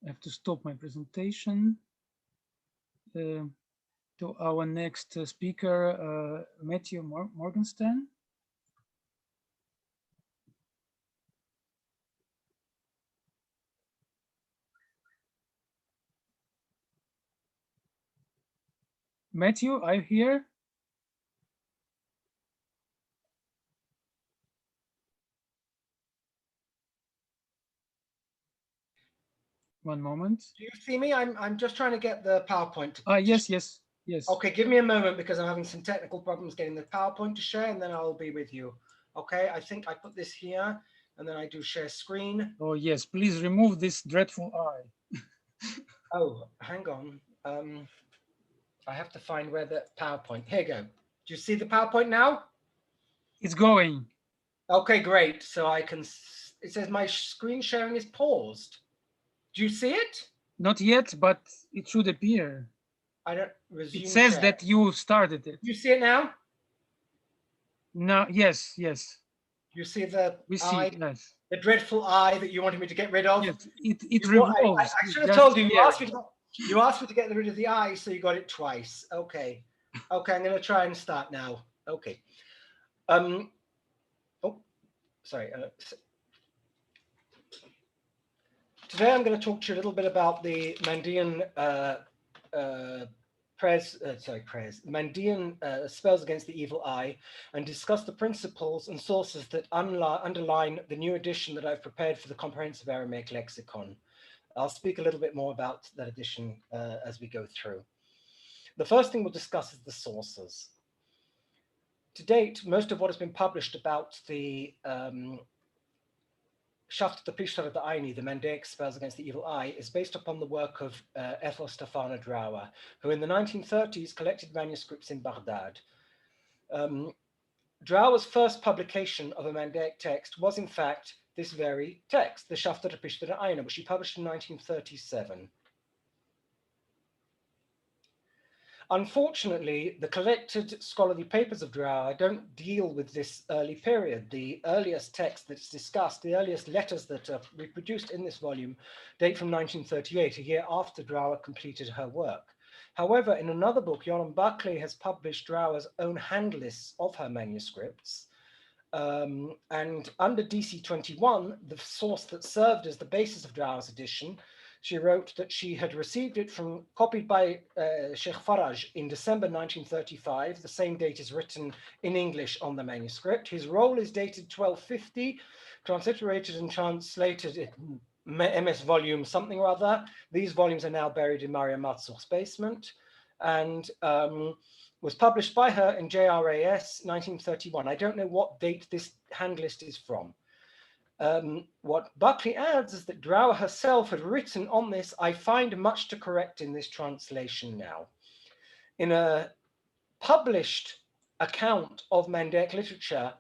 I have to stop my presentation. To our next speaker, Matthew Morgenstern. Matthew, are you here? One moment. Do you see me? I'm just trying to get the PowerPoint Yes, yes, yes. Okay, give me a moment because I'm having some technical problems getting the PowerPoint to share, and then I'll be with you. Okay, I think I put this here, and then I do share screen. Oh yes, please remove this dreadful eye. Oh, hang on. I have to find where the PowerPoint. Here you go. Do you see the PowerPoint now? It's going. Okay, great. So I can. It says my screen sharing is paused. Do you see it? Not yet, but it should appear. I don't It resume says share. that you started it. You see it now? No, yes, yes. You see the We see, eye, yes. the dreadful eye that you wanted me to get rid of? Yes, it I revolves. should have Just told you. here. You asked me to get rid of the eye, so you got it twice. Okay. Okay, I'm going to try and start now. Okay. Um. Oh, sorry. Today I'm going to talk to you a little bit about the Mandean Mandean spells against the evil eye, and discuss the principles and sources that underline the new edition that I've prepared for the Comprehensive Aramaic Lexicon. I'll speak a little bit more about that edition as we go through. The first thing we'll discuss is the sources. To date, most of what has been published about the Shaft the Prishtar the Aini, the Mandaic spells against the evil eye, is based upon the work of Ethel Stefana Drower, who in the 1930s collected manuscripts in Baghdad. Drower's first publication of a Mandaic text was in fact this very text, the Shaft the Prishtar the Aini, which she published in 1937. Unfortunately, the collected scholarly papers of Drower don't deal with this early period. The earliest text that's discussed, the earliest letters that are reproduced in this volume date from 1938, a year after Drower completed her work. However, in another book, Yoram Buckley has published Drower's own hand lists of her manuscripts. And under DC21, the source that served as the basis of Drower's edition, she wrote that she had received it copied by Sheikh Faraj in December 1935. The same date is written in English on the manuscript. His roll is dated 1250, transliterated and translated in MS volume something or other. These volumes are now buried in Maria Matzur's basement, and was published by her in JRAS 1931. I don't know what date this hand list is from. What Buckley adds is that Drower herself had written on this, I find much to correct in this translation now. In a published account of Mandaic literature,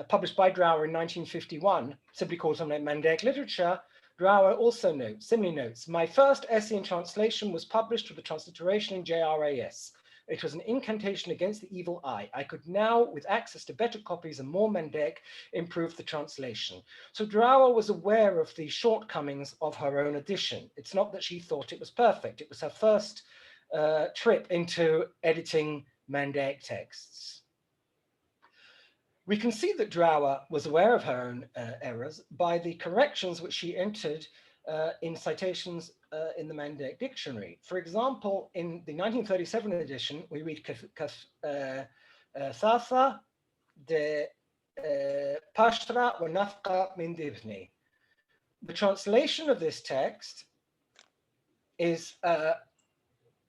published by Drower in 1951, simply called something like Mandaic Literature, Drower also similarly notes, my first essay in translation was published with the transliteration in JRAS. It was an incantation against the evil eye. I could now, with access to better copies and more Mandaic, improve the translation. So Drower was aware of the shortcomings of her own edition. It's not that she thought it was perfect. It was her first trip into editing Mandaic texts. We can see that Drower was aware of her own errors by the corrections which she entered in citations in the Mandaic dictionary. For example, in the 1937 edition, we read Thasa de Pashtra wa Nafqa min Dibni. The translation of this text is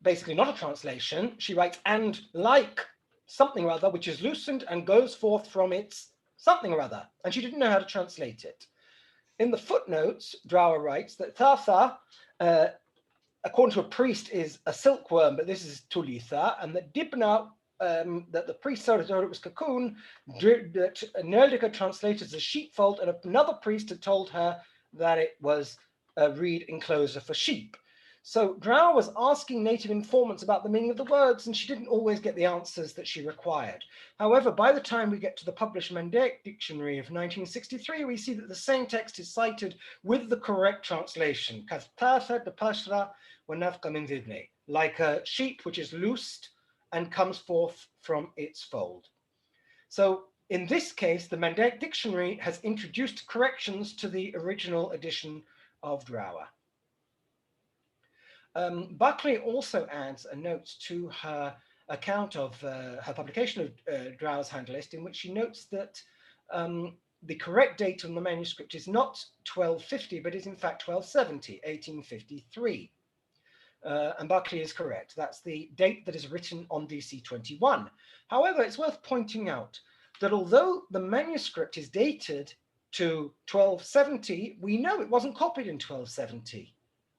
basically not a translation. She writes, and like something or other, which is loosened and goes forth from its something or other. And she didn't know how to translate it. In the footnotes, Drower writes that Thartha, according to a priest, is a silkworm, but this is Tulitha, and that Dibna, that the priest thought it was cocoon, that Nerdika translated as a sheepfold, and another priest had told her that it was a reed enclosure for sheep. So Drow was asking native informants about the meaning of the words, and she didn't always get the answers that she required. However, by the time we get to the published Mandaic Dictionary of 1963, we see that the same text is cited with the correct translation, like a sheep which is loosed and comes forth from its fold. So in this case, the Mandaic Dictionary has introduced corrections to the original edition of Drower. Buckley also adds a note to her account of her publication of Drower's Hand List, in which she notes that the correct date on the manuscript is not 1250, but is in fact 1270, 1853. And Buckley is correct. That's the date that is written on DC 21. However, it's worth pointing out that although the manuscript is dated to 1270, we know it wasn't copied in 1270.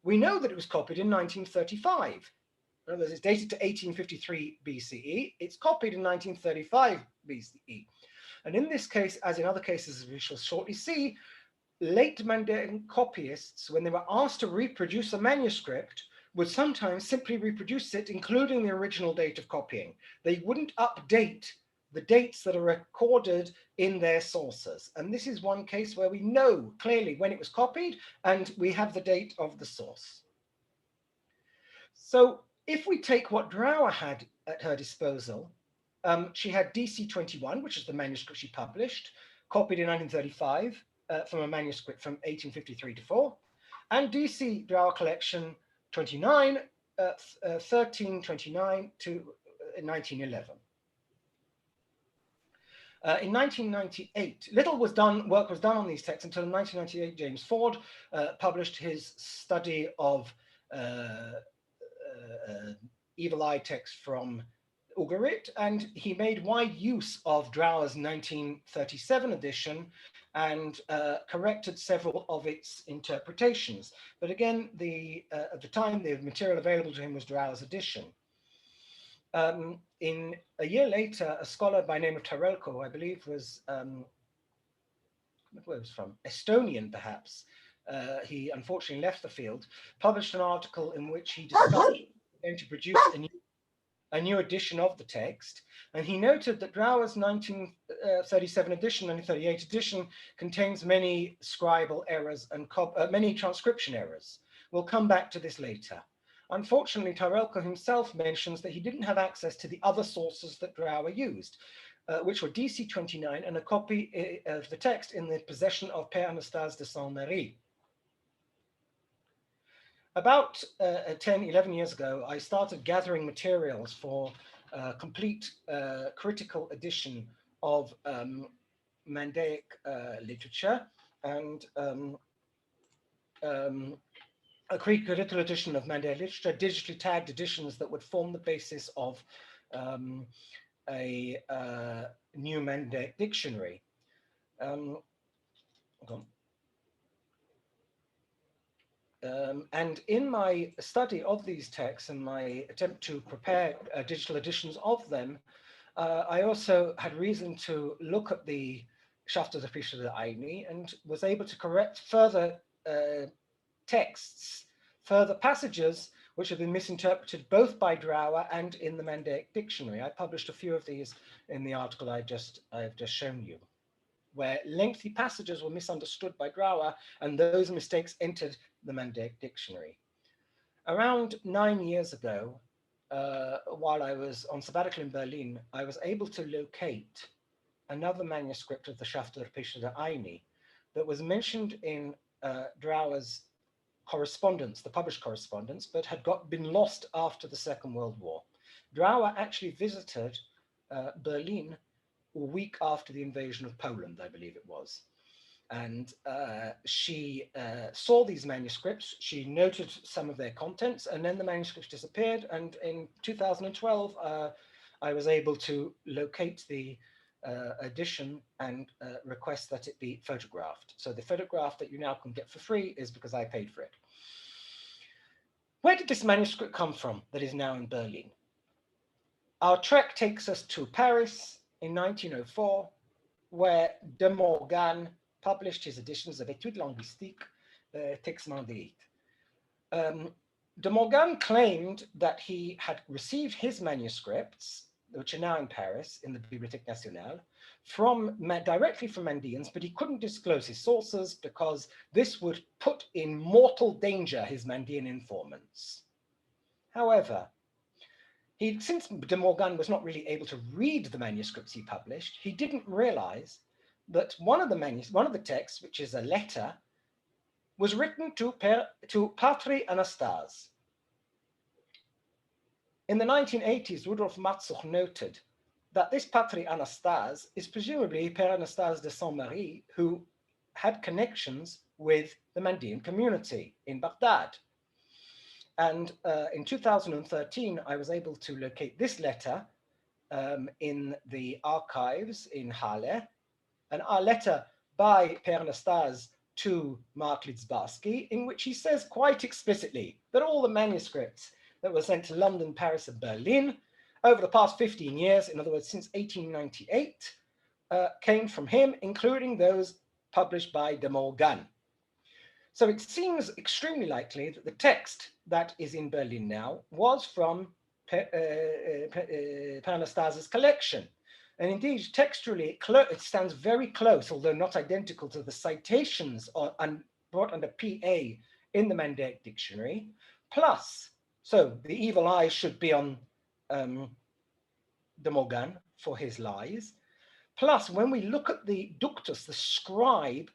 We know that it was copied in 1935. In other words, it's dated to 1853 BCE. It's copied in 1935 BCE. And in this case, as in other cases, as we shall shortly see, late Mandaic copyists, when they were asked to reproduce a manuscript, would sometimes simply reproduce it, including the original date of copying. They wouldn't update the dates that are recorded in their sources. And this is one case where we know clearly when it was copied and we have the date of the source. So if we take what Drower had at her disposal, she had DC 21, which is the manuscript she published, copied in 1935 from a manuscript from 1853 to 4, and DC Drower Collection 29, 1329 to 1911. In 1998, little work was done on these texts until in 1998, James Ford published his study of Evil Eye text from Ugarit, and he made wide use of Drower's 1937 edition and corrected several of its interpretations. But again, at the time, the material available to him was Drower's edition. In a year later, a scholar by name of Tarelko, I believe was, where was from? Estonian, perhaps. He unfortunately left the field, published an article in which he discovered going to produce a new edition of the text, and he noted that Drower's 1937 edition, 1938 edition contains many scribal errors and many transcription errors. We'll come back to this later. Unfortunately, Tarelko himself mentions that he didn't have access to the other sources that Drower used, which were DC 29 and a copy of the text in the possession of Père Anastase de Saint-Méry. About 10, 11 years ago, I started gathering materials for a complete critical edition of Mandaic literature, and a critical edition of Mandaic literature, digitally tagged editions that would form the basis of a new Mandaic dictionary. And in my study of these texts and my attempt to prepare digital editions of them, I also had reason to look at the Schafter der Fischer der Aini and was able to correct further texts, further passages which have been misinterpreted both by Drower and in the Mandaic dictionary. I published a few of these in the article I've just shown you, where lengthy passages were misunderstood by Drower and those mistakes entered the Mandaic dictionary. Around 9 years ago, while I was on sabbatical in Berlin, I was able to locate another manuscript of the Schafter der Fischer der Aini that was mentioned in Drower's correspondence, the published correspondence, but had been lost after the Second World War. Drower actually visited Berlin a week after the invasion of Poland, I believe it was. And she saw these manuscripts, she noted some of their contents, and then the manuscripts disappeared. And in 2012, I was able to locate the edition and request that it be photographed. So the photograph that you now can get for free is because I paid for it. Where did this manuscript come from that is now in Berlin? Our trek takes us to Paris in 1904, where De Morgan published his editions of Études linguistiques, Textes Mandaiques. De Morgan claimed that he had received his manuscripts, which are now in Paris in the Bibliothèque Nationale, directly from Mandeans, but he couldn't disclose his sources because this would put in mortal danger his Mandean informants. However, since De Morgan was not really able to read the manuscripts he published, he didn't realize that one of the texts, which is a letter, was written to Patri Anastase. In the 1980s, Rudolf Matsuch noted that this Patri Anastase is presumably Père Anastase de Saint-Marie, who had connections with the Mandean community in Baghdad. And in 2013, I was able to locate this letter in the archives in Halle, a letter by Père Anastase to Mark Lidzbarski, in which he says quite explicitly that all the manuscripts that were sent to London, Paris, and Berlin over the past 15 years, in other words, since 1898, came from him, including those published by De Morgan. So it seems extremely likely that the text that is in Berlin now was from Père Anastase's collection. And indeed, textually, it stands very close, although not identical to the citations brought under PA in the Mandaic dictionary. Plus, so the evil eye should be on De Morgan for his lies. Plus, when we look at the ductus, the scribe,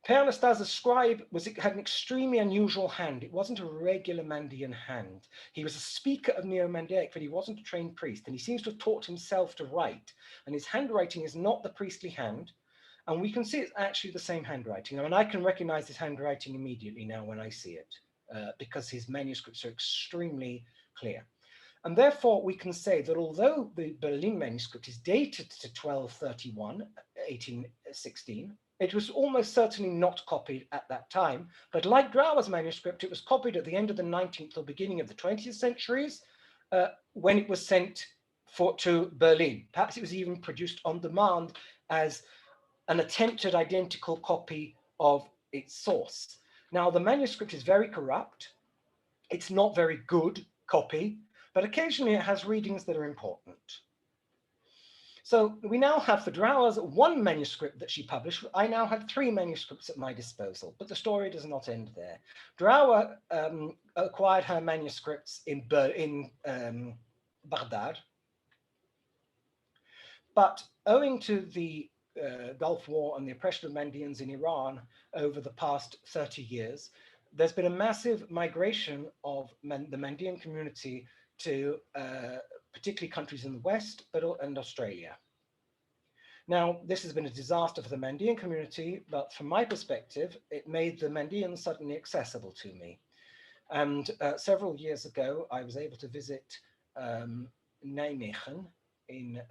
Père Anastase's scribe had an extremely unusual hand. It wasn't a regular Mandean hand. He was a speaker of Neo-Mandaic, but he wasn't a trained priest, and he seems to have taught himself to write. And his handwriting is not the priestly hand, and we can see it's actually the same handwriting. I mean, I can recognize his handwriting immediately now when I see it, because his manuscripts are extremely clear. And therefore, we can say that although the Berlin manuscript is dated to 1231, 1816, it was almost certainly not copied at that time. But like Drauer's manuscript, it was copied at the end of the 19th or beginning of the 20th centuries when it was sent to Berlin. Perhaps it was even produced on demand as an attempted identical copy of its source. Now, the manuscript is very corrupt. It's not very good copy, but occasionally it has readings that are important. So we now have for Drauer's one manuscript that she published. I now have 3 manuscripts at my disposal, but the story does not end there. Drauer acquired her manuscripts in Baghdad, but owing to the Gulf War and the oppression of Mandeans in Iran over the past 30 years, there's been a massive migration of the Mandean community to particularly countries in the West and Australia. Now, this has been a disaster for the Mandean community, but from my perspective, it made the Mandeans suddenly accessible to me. And several years ago, I was able to visit Nijmegen in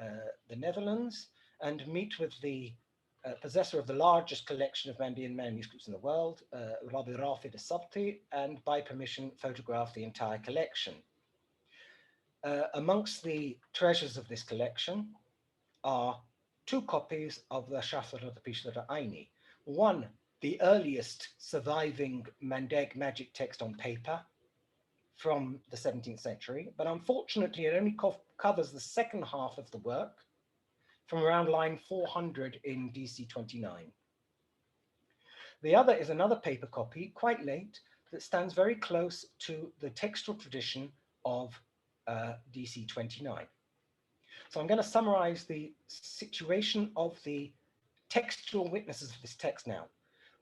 the Netherlands and meet with the possessor of the largest collection of Mandean manuscripts in the world, Rabbi Rafi de Sabti, and by permission photograph the entire collection. Amongst the treasures of this collection are 2 copies of the Shafar of the Pishra Aini. One, the earliest surviving Mandaic magic text on paper from the 17th century, but unfortunately it only covers the second half of the work from around line 400 in DC 29. The other is another paper copy, quite late, that stands very close to the textual tradition of DC 29. So I'm going to summarize the situation of the textual witnesses of this text now.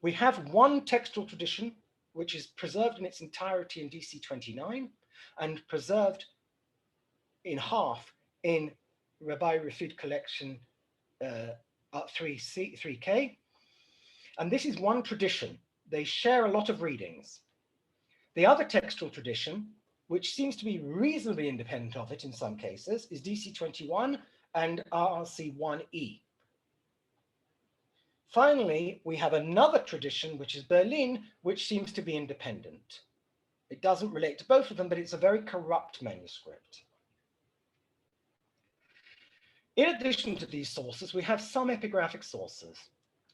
We have one textual tradition, which is preserved in its entirety in DC 29 and preserved in half in Rabbi Rafid collection 3K. And this is one tradition. They share a lot of readings. The other textual tradition, which seems to be reasonably independent of it in some cases, is DC 21 and RRC 1E. Finally, we have another tradition, which is Berlin, which seems to be independent. It doesn't relate to both of them, but it's a very corrupt manuscript. In addition to these sources, we have some epigraphic sources.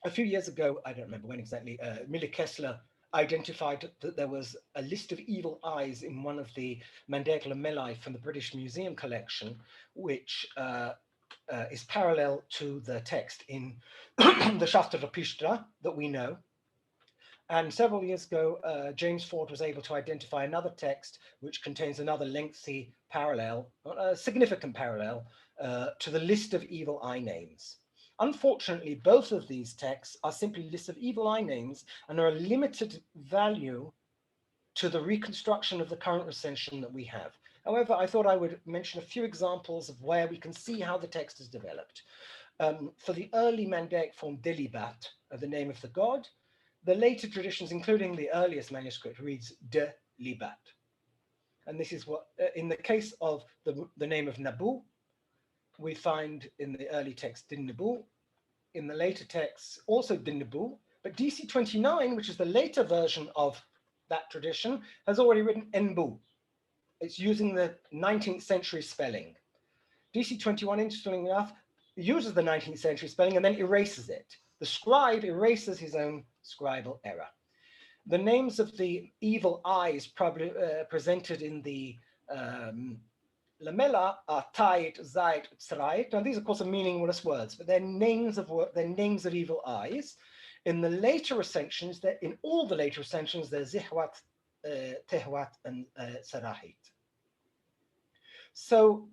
A few years ago, I don't remember when exactly, Mille Kessler identified that there was a list of evil eyes in one of the Mandaic lamellae from the British Museum collection, which is parallel to the text in the Shaftar Pishtra that we know. And several years ago, James Ford was able to identify another text which contains another lengthy parallel, a significant parallel, to the list of evil eye names. Unfortunately, both of these texts are simply lists of evil eye names and are a limited value to the reconstruction of the current recension that we have. However, I thought I would mention a few examples of where we can see how the text is developed. For the early Mandaic form Delibat, of the name of the god, the later traditions, including the earliest manuscript, reads De Libat. And this is what, in the case of the name of Nabu, we find in the early text Din Nabu, in the later texts also Din Nabu, but DC 29, which is the later version of that tradition, has already written Enbu. It's using the 19th century spelling. DC 21, interestingly enough, uses the 19th century spelling and then erases it. The scribe erases his own scribal error. The names of the evil eyes probably presented in the lamella are Tait, Zait, Tzrait. Now these of course are meaningless words, but they're names of evil eyes. In the later recensions, in all the later recensions, there's Zihwat, Tehwat, and Sarahit. So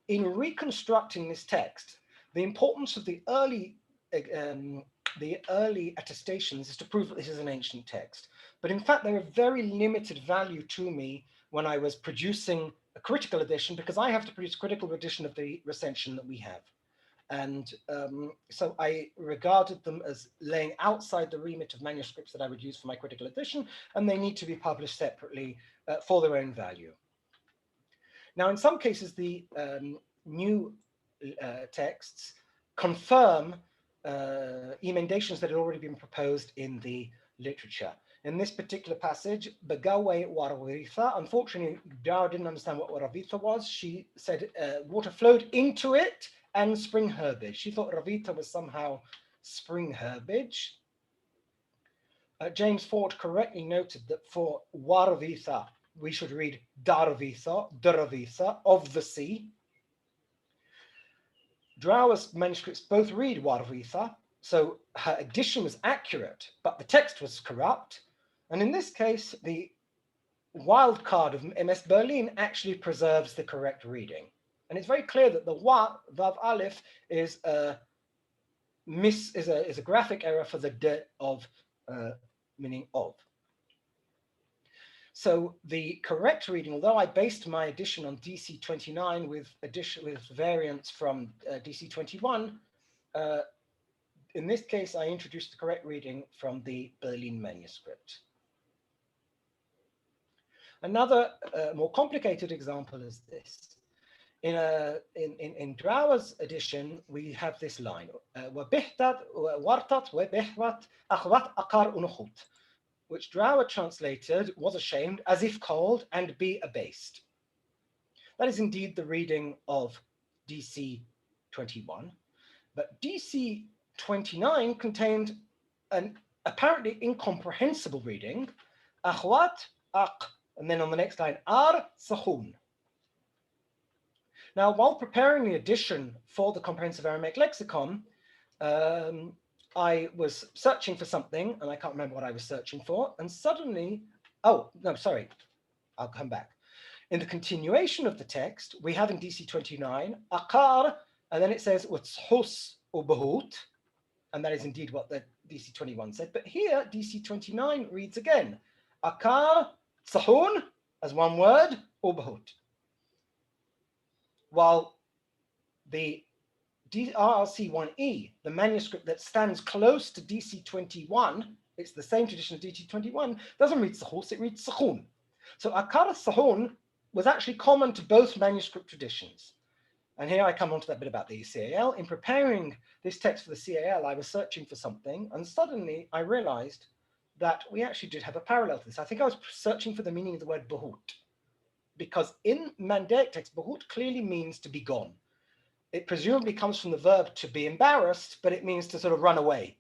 in reconstructing this text, the importance of the early attestations is to prove that this is an ancient text. But in fact, they're of very limited value to me when I was producing a critical edition, because I have to produce a critical edition of the recension that we have. And so I regarded them as laying outside the remit of manuscripts that I would use for my critical edition, and they need to be published separately for their own value. Now, in some cases, the new texts confirm emendations that had already been proposed in the literature. In this particular passage, Bagawe Waravitha, unfortunately, Dara didn't understand what Waravitha was. She said water flowed into it and spring herbage. She thought Ravitha was somehow spring herbage. James Ford correctly noted that for Waravitha, we should read Daravitha, of the sea. Drower's manuscripts both read Waravitha, so her addition was accurate, but the text was corrupt. And in this case, the wild card of MS Berlin actually preserves the correct reading. And it's very clear that the Wa, Vav Aleph, is a graphic error for the De of meaning of. So the correct reading, although I based my edition on DC 29 with variants from DC 21, in this case, I introduced the correct reading from the Berlin manuscript. Another more complicated example is this. In Drower's edition, we have this line, which Drower translated, was ashamed, as if cold, and be abased. That is indeed the reading of DC 21, but DC 29 contained an apparently incomprehensible reading, Akhwat, Aq, and then on the next line, Ar Sahun. Now, while preparing the edition for the Comprehensive Aramaic Lexicon, I was searching for something, and I can't remember what I was searching for, and suddenly, oh, no, sorry, I'll come back. In the continuation of the text, we have in DC 29, Akar, and then it says, Utshus ubahut, and that is indeed what the DC 21 said, but here, DC 29 reads again, Akar, Sahun, as one word, ubahut. While the RRC1E, the manuscript that stands close to DC 21, it's the same tradition as DC 21, doesn't read Sahus, it reads Sahun. So Akar Sahun was actually common to both manuscript traditions. And here I come on to that bit about the CAL. In preparing this text for the CAL, I was searching for something, and suddenly I realized that we actually did have a parallel to this. I think I was searching for the meaning of the word Bahut, because in Mandaic text, Bahut clearly means to be gone. It presumably comes from the verb to be embarrassed, but it means to sort of run away.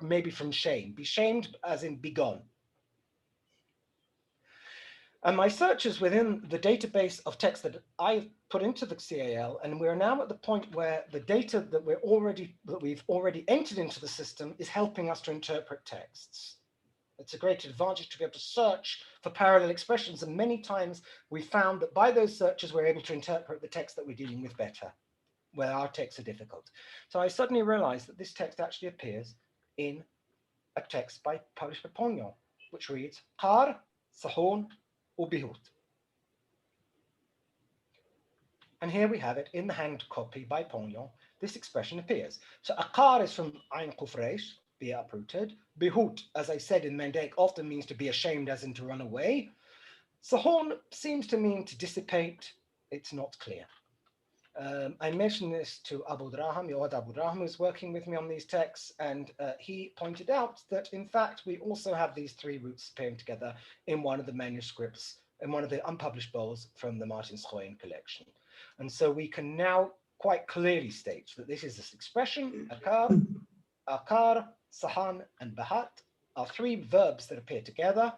maybe from shame. Be shamed as in be gone. And my searches within the database of text that I put into the CAL, and we're now at the point where the data that we've already entered into the system is helping us to interpret texts. It's a great advantage to be able to search for parallel expressions, and many times we found that by those searches we're able to interpret the text that we're dealing with better, where our texts are difficult. So I suddenly realized that this text actually appears in a text published by Pognon, which reads Qar, Sahon, Ubihut. And here we have it in the hand copy by Pognon. This expression appears. So Aqar is from Ain Qufresh, be uprooted. Bihut, as I said in Mendek, often means to be ashamed, as in to run away. Sahon seems to mean to dissipate. It's not clear. I mentioned this to Abu Draham, Yoad Abu Draham, who's working with me on these texts, and he pointed out that, in fact, we also have these three roots appearing together in one of the manuscripts, in one of the unpublished bowls from the Martin Schoen collection. And so we can now quite clearly state that this is this expression, akar, sahan, and bahat are three verbs that appear together.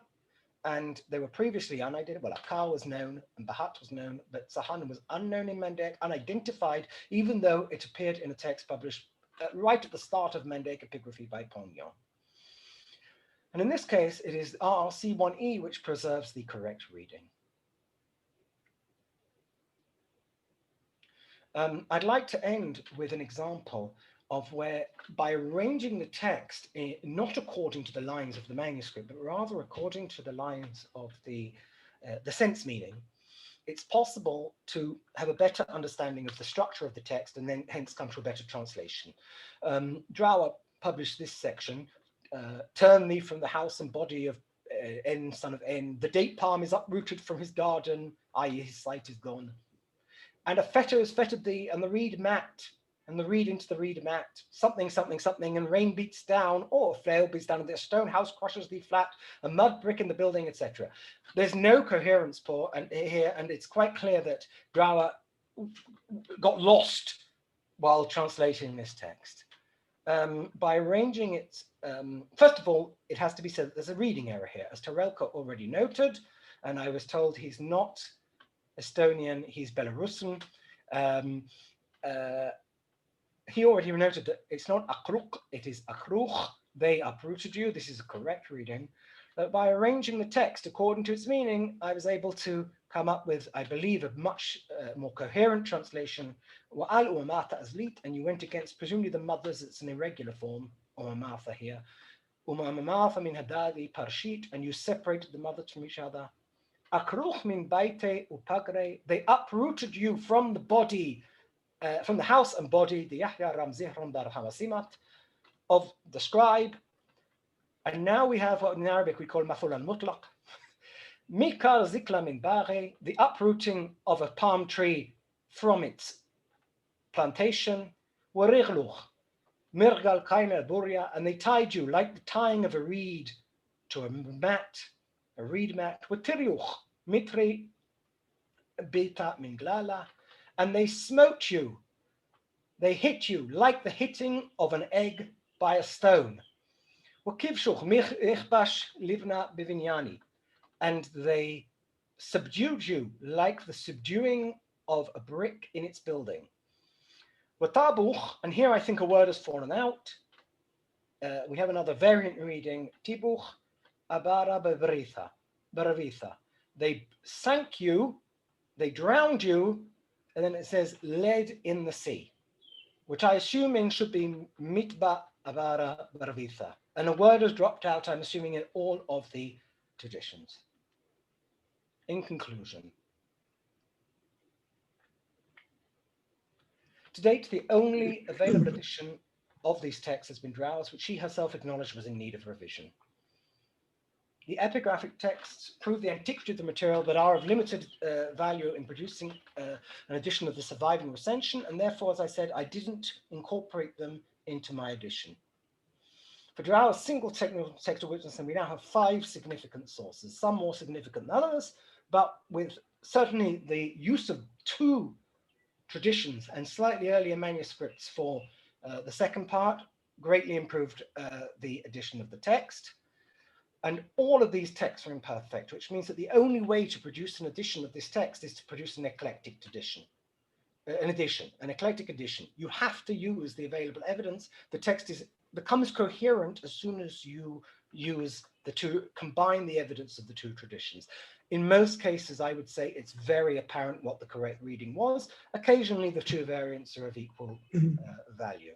And they were previously unidentified. Well, Akar was known and Bahat was known, but Sahan was unknown in Mendek, unidentified, even though it appeared in a text published right at the start of Mendek epigraphy by Pognon. And in this case, it is RRC1E which preserves the correct reading. I'd like to end with an example of where, by arranging the text not according to the lines of the manuscript, but rather according to the lines of the sense meaning, it's possible to have a better understanding of the structure of the text and then hence come to a better translation. Drower published this section, turn thee from the house and body of N, son of N. The date palm is uprooted from his garden, i.e. his sight is gone. And a fetter has fettered thee, and the reed mat, and the reed into the reed mat, something, something, something, and rain beats down, or flail beats down, and the stone house crushes thee flat, a mud brick in the building, etc. There's no coherence here, and it's quite clear that Drower got lost while translating this text. By arranging it, first of all, it has to be said that there's a reading error here, as Tarelka already noted, and I was told he's not Estonian, he's Belarusian. He already noted that it's not akruk, it is akruch. They uprooted you. This is a correct reading. But by arranging the text according to its meaning, I was able to come up with, I believe, a much more coherent translation. And you went against, presumably, the mothers. It's an irregular form, umamatha here. Umamatha min hadadi parshit, and you separated the mothers from each other. Akruch min baite upagre. They uprooted you from the body, from the house and body, the Yahya Ramzihram Dar Hamasimat of the scribe. And now we have what in Arabic we call maful al-mutlaq. Mikar zikla min baghe, the uprooting of a palm tree from its plantation. Warigluch, mirgal kaina buria, and they tied you like the tying of a reed to a mat, a reed mat. Watiriuch, mitri beta min glala, and they smote you, they hit you like the hitting of an egg by a stone. And they subdued you like the subduing of a brick in its building. And here I think a word has fallen out. We have another variant reading. Tibuch abara baravitha. They sank you, they drowned you, and then it says led in the sea, which I assuming should be mitba abara baravitha. And a word has dropped out, I'm assuming, in all of the traditions. In conclusion, to date, the only available edition of these texts has been Drower's, which she herself acknowledged was in need of revision. The epigraphic texts prove the antiquity of the material, but are of limited value in producing an edition of the surviving recension, and therefore, as I said, I didn't incorporate them into my edition. For Drower's single textual witness, we now have 5 significant sources, some more significant than others, but with certainly the use of 2 traditions and slightly earlier manuscripts for the second part, greatly improved the edition of the text. And all of these texts are imperfect, which means that the only way to produce an edition of this text is to produce an eclectic edition. An eclectic edition. You have to use the available evidence. The text becomes coherent as soon as you combine the evidence of the two traditions. In most cases, I would say it's very apparent what the correct reading was. Occasionally, the two variants are of equal value.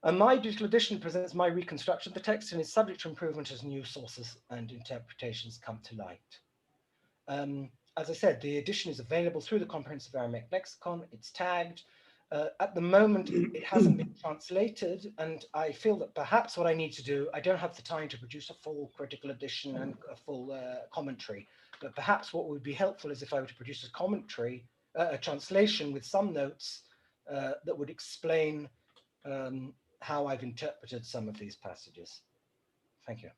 My digital edition presents my reconstruction of the text and is subject to improvement as new sources and interpretations come to light. As I said, the edition is available through the Comprehensive Aramaic Lexicon. It's tagged. At the moment, it hasn't been translated, and I feel that perhaps what I need to do, I don't have the time to produce a full critical edition and a full commentary, but perhaps what would be helpful is if I were to produce a commentary, a translation with some notes that would explain how I've interpreted some of these passages. Thank you.